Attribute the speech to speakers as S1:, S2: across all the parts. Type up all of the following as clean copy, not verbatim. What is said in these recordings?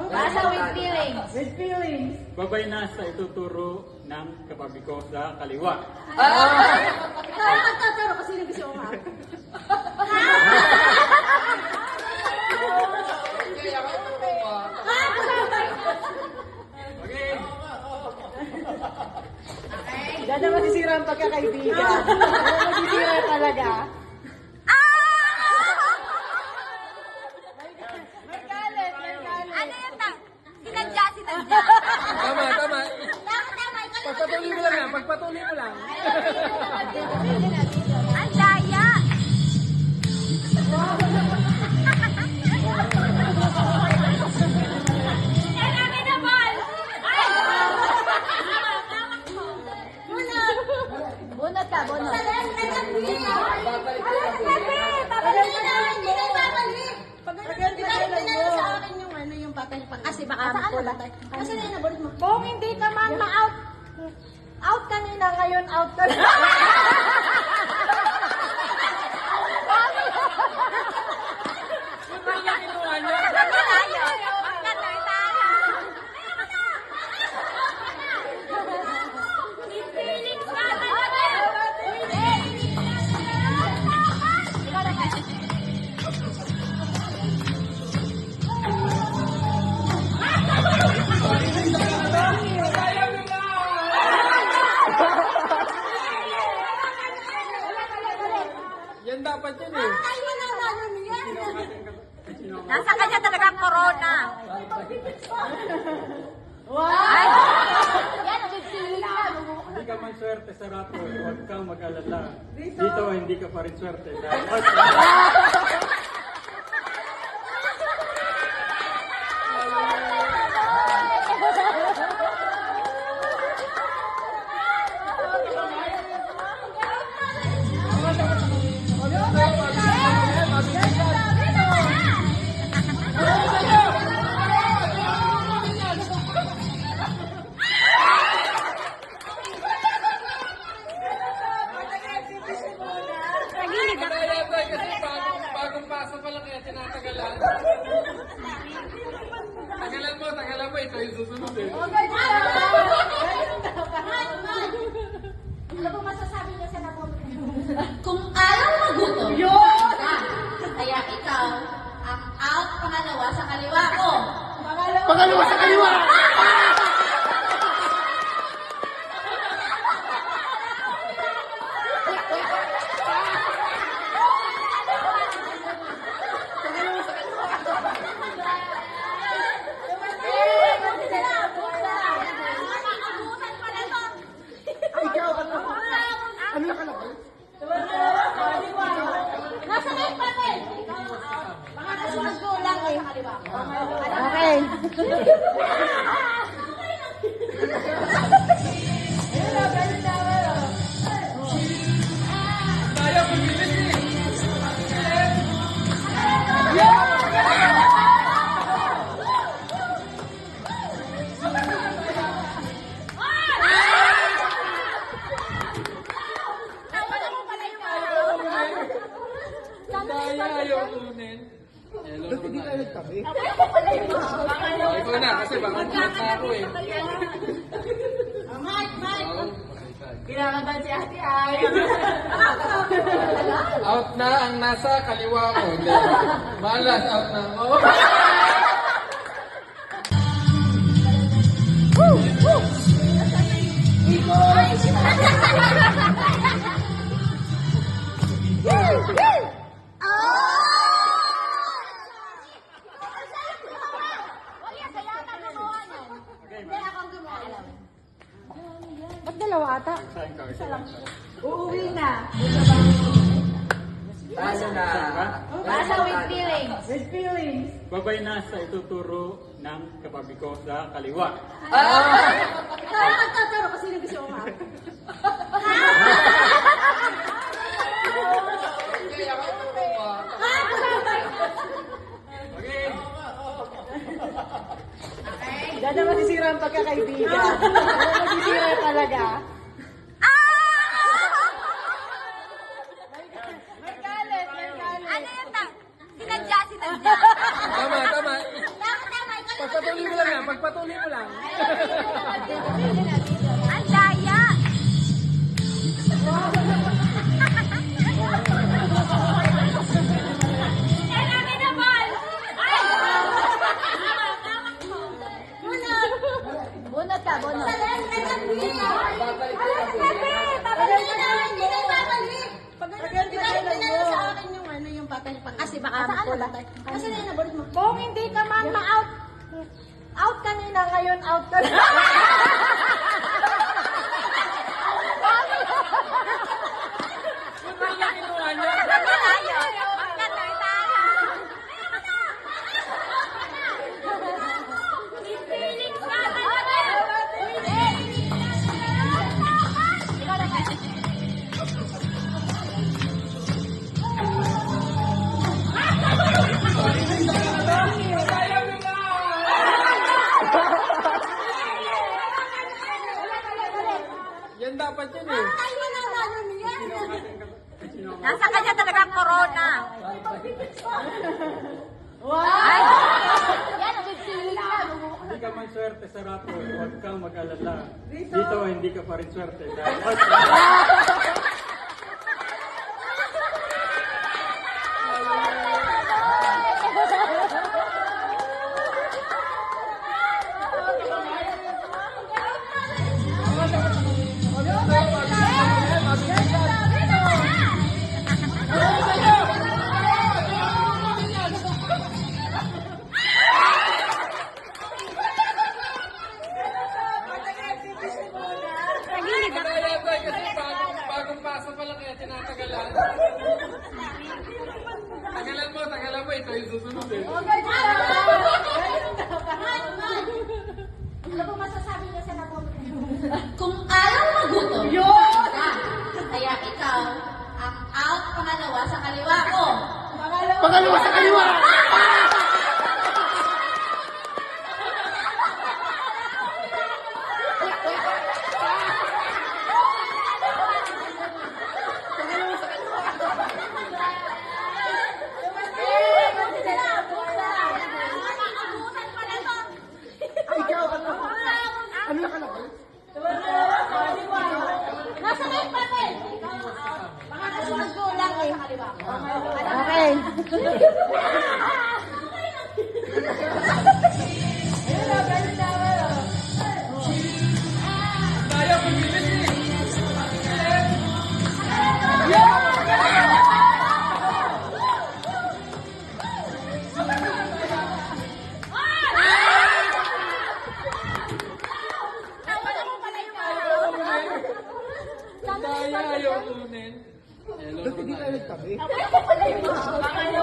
S1: Basa with feelings.
S2: With feelings.
S3: Babay na sa ituturo ng kapabi ko sa kaliwa.
S2: Ikaw ang magtataro kasi nag-gusto ko nga.
S3: Okay.
S2: Dada masisira ang pagkakaibigan. Masisira talaga. May galit, may galit.
S1: Ano yung sinadya?
S4: Tama.
S1: Tama.
S4: Pagpatuloy mo lang yan. Pagpatuloy mo lang.
S1: Ang daya. Kailangan na ball. Bunot ka, bunot.
S2: Kasi baka pula. Kasi na inabulit mo.
S1: Kung hindi ka man ma-out, out kanina, ngayon out ka na.
S4: Yan dapat yun eh.
S1: Nasa kanya talaga ang corona.
S2: Wow!
S1: Yan, ang feeling na.
S3: Hindi ka man swerte sa rato, huwag kang mag-alala. Dito hindi ka pa rin swerte.
S4: Bagong paso pa lang kaya tinatagalan. Tagalan mo. Ito yung susunod eh.
S1: Ano po masasabi niyo sa napon?
S5: Kung ayaw magutom,
S2: Yun!
S5: kaya ikaw ang out pangalawa sa kaliwa ko.
S4: Pangalawa sa kaliwa! Ano yung kalabay?
S1: Nasa na yung papel? Mga kasunod ko lang eh.
S2: Okay.
S4: Tayo, pagbilis eh! Daya, ayaw kunin. Ba't hindi tayo nagtabi? Ikaw na, kasi baka chat na ako eh.
S2: Kinakabahan si Ate Ay.
S4: Out na ang nasa kaliwa ko. Hindi. Malas, out na ako.
S2: Ba't dalawa ata?
S3: Isa lang.
S2: Uuwi na.
S1: Basa with feelings.
S2: With feelings.
S3: Babay na sa ituturo ng kapabi ko sa kaliwa.
S2: Ikaw ang magtataro kasi nag-gusto ko nga.
S3: Okay.
S2: Dada masisira ang pagkakaibigan. Masisira talaga. May galit, may galit.
S1: Ano yung sinadya?
S4: Tama.
S1: Tama,
S4: Pagpatuloy mo lang yan, pagpatuloy mo lang.
S2: Ang daya! Bunot ka, bunot. Kasi baka makulat. Kasi na yung nabulit mo. Kung hindi ka man ma-out, out kanina, ngayon out ka na.
S4: Ano yung kinuha niya? Yan dapat yun eh.
S2: Nasa kanya talaga ang corona. Ay! Yan, nagsisilip na.
S3: Hindi ka man swerte sa rato, huwag kang mag-alala. Dito, hindi ka pa rin swerte. Dahil
S4: Kasi bagong pasa pa lang kaya tinatagalan. Tagalan mo. Ito yung susunod eh.
S2: Ano po masasabi niya sa
S5: Kung ayaw magutom, ka. Kaya ikaw, ang out pangalawa sa kaliwa ko.
S4: Pangalawa sa kaliwa!
S2: Nasa may papel. Baka nasunod ko lang eh. Okay.
S4: Kaya pagbilis eh. Kaya ayaw kunin. Ba't hindi tayo nagtabi?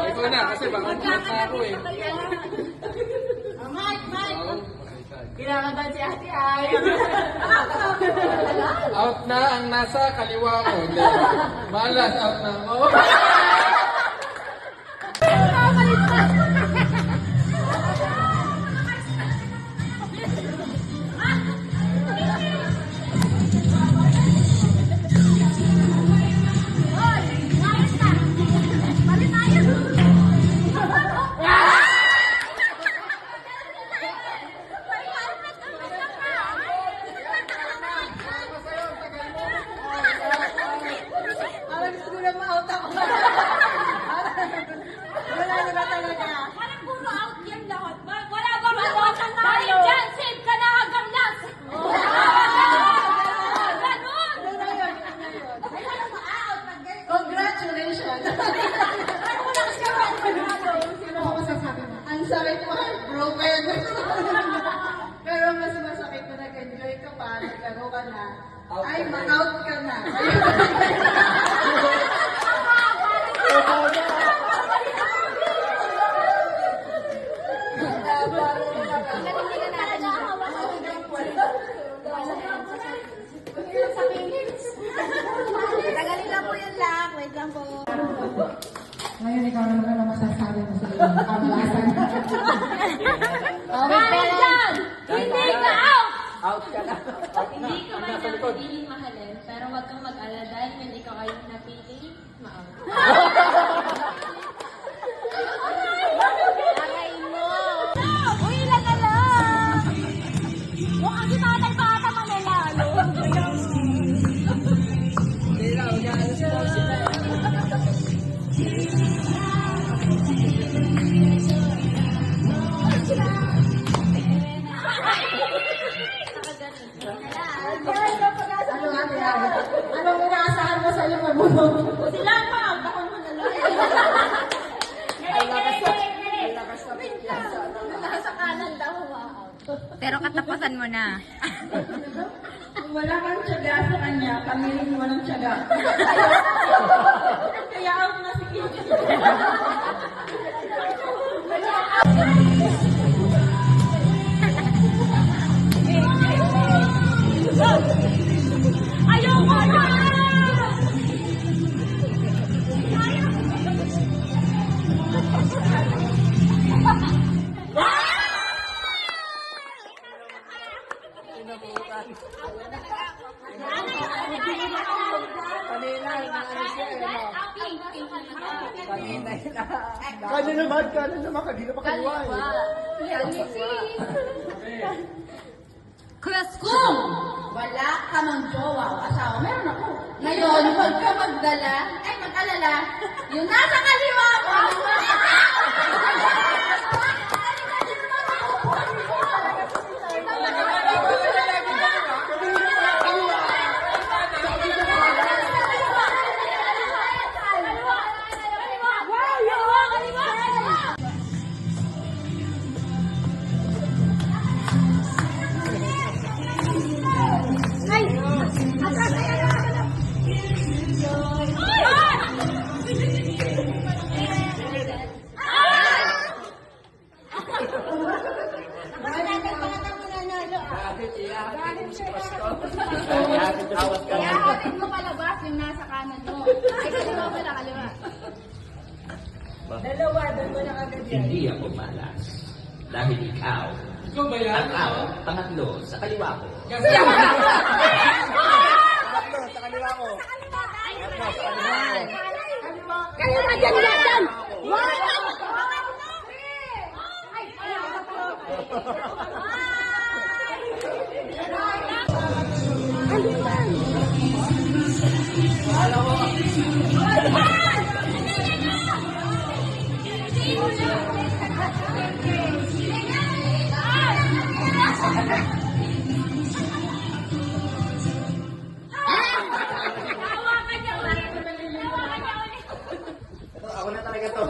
S4: Ikaw na, kasi baka na ako eh.
S2: Kinakabahan si Ate Ay.
S4: Out na ang nasa kaliwa ko. Malas, out na.
S1: Parang puro out yan lahat. Wala ba mawasan tayo? Dahil dyan, save ka na hanggang last. Ganun!
S5: Congratulations! Ang sakit mo, broken. Pero mas masakit na nag-enjoy ka pa, naglaro ka na, ay ma-out ka na.
S2: Tagalin lang po yung lock. Wait lang po.
S6: Ngayon, ikaw naman ang masasabi mo sa iyong kablasan.
S1: Dahil dyan, hindi ka out!
S7: Hindi ka man na piling mahalin, pero huwag kang mag-alala dahil when ikaw ay napili, ma-out.
S2: Tagay mo. Uy, ilan na lang?
S7: Pero katapusan mo na.
S5: Kung wala kang tiyaga sa kanya, kami rin walang tiyaga. Kaya out na si Kim.
S1: Ayoko na!
S4: Kano naman, kanina pa kaliwa eh.
S5: Kung wala ka ng jowa o asawa, meron ako. Ngayon, huwag ka mag-alala, yung nasa kaliwa ko,
S7: Ihahatid mo palabas yung nasa kanan mo. Ay, kaliwa pala, kaliwa.
S8: Hindi ako malas. Dahil ikaw,
S4: Ikaw ba yan?
S8: at ako, pangatlo, sa kaliwa ko.
S2: Kaliwa dyan!
S8: Ako na talaga to.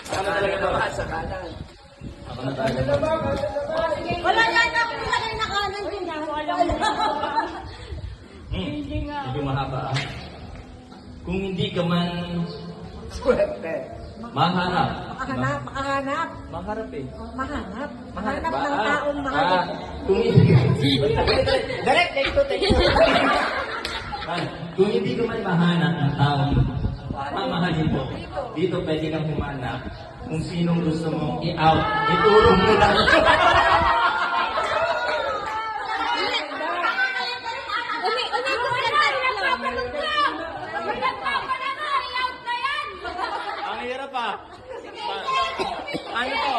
S8: Ako na talaga to. Sa kanan. Ako na talaga to.
S2: Wala yan ako nilagay na kanan din.
S8: Medyo mahaba. Kung hindi ka man mahanap.
S2: Makahanap.
S8: Maharap eh.
S2: Mahanap
S8: Mahanap
S2: ng
S8: ba?
S2: taong mahanap.
S8: Kung hindi... Direct, take to. Kung hindi ka man mahanap ng taong mamahalin mo, dito pwede kang humanap kung sinong gusto mong i-out. Iturong mo lang. Ang hirap pa. Ano to?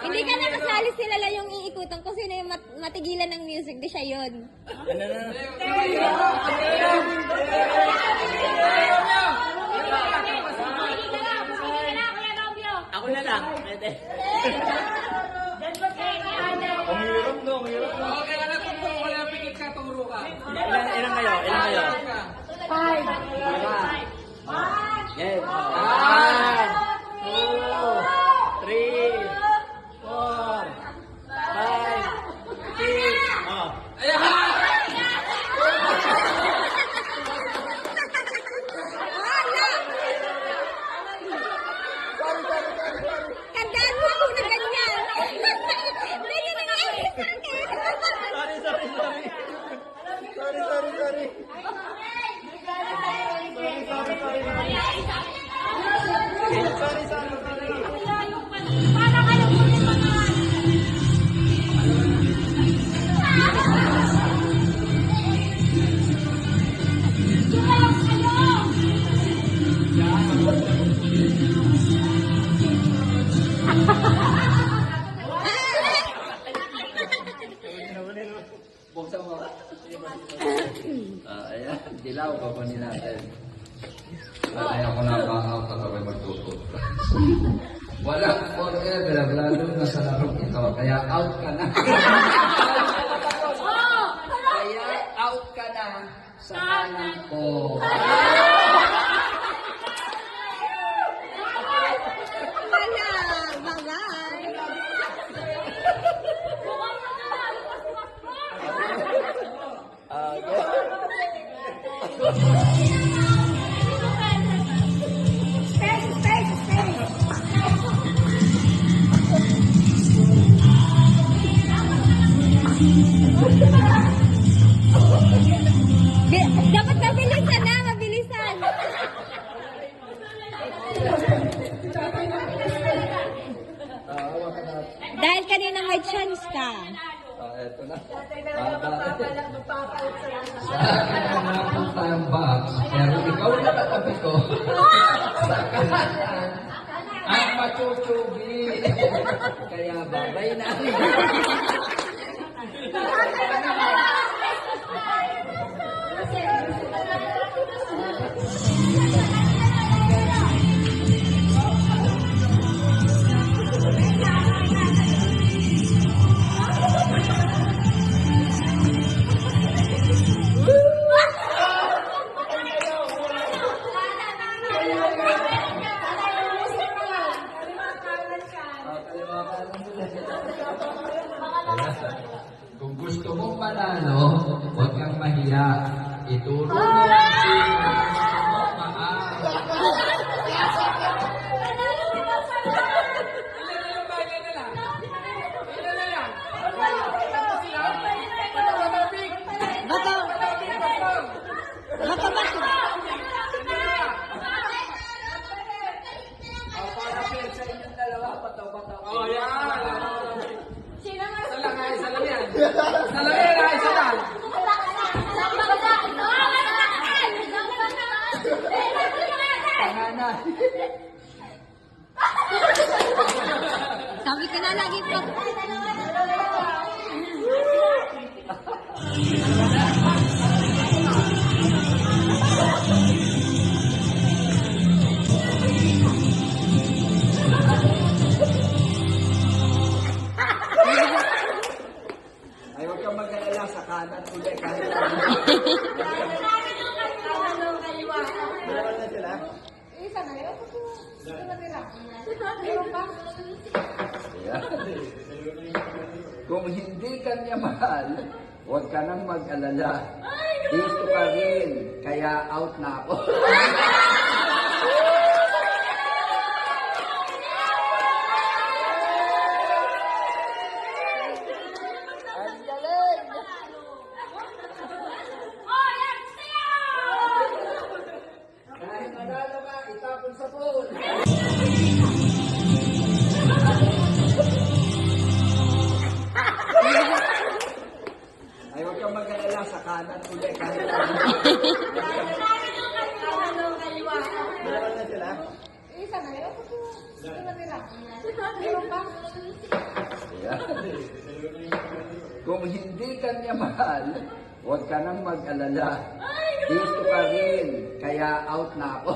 S7: Hindi ka na kasali, sila lang yung iikutan kung sino yung matigilan ng music, di siya yun.
S8: Ano na? Ako na lang. Pwede. Ang hirap no, ang hirap no.
S4: Okay, wala turo, wala pikit ka, turo ka.
S8: Ilan kayo? Ilan kayo?
S2: 5.
S8: Yes. 1, 2, 3, 4, 5, 6. Oh.
S7: Tandaan mo ako na ganyan. Pwede na nga sa akin.
S8: Sorry. Buksan mo. Ayan, dilaw pa po natin.
S9: Kaya ako nakaka-out at ako'y magtuto. Walang forever, lalo na sa larong ito. Kaya out ka na. Kaya out ka na sa kanan ko.
S2: chance ka.
S9: Eto na.
S5: Magpapalit sa'yo.
S9: Napunta ang box, pero ikaw na katabi ko. Sa kanan, ang machuchubi. Kaya babay na. Kung gusto mong panalo, huwag kang mahiya. Ituro mo ang sino gusto mong maaaral.
S4: Oh, yan. Isa lang ha, isa lang yan. Isa lang yan ha, isa lang.
S9: Panganan.
S2: Sabi ka na lagi po.
S9: Ay, huwag kang mag-alala sa kanan ulit. Kahit dalawa na sila.
S2: Isa na yun. Isa na nila. Meron pa?
S9: Ayan. Kung hindi ka niya mahal, huwag ka nang mag-alala. Dito ka rin, kaya out na ako. Ang galing! Kahit manalo ka, itapon sa pool. Ay, huwag kang mag-alala sa kanan ulit. Kahit dalawa na sila.
S2: Isa na yun. Isa na nila. Meron pa?
S9: Ayan. Kung hindi ka niya mahal, huwag ka nang mag-alala. Dito ka rin, kaya out na ako.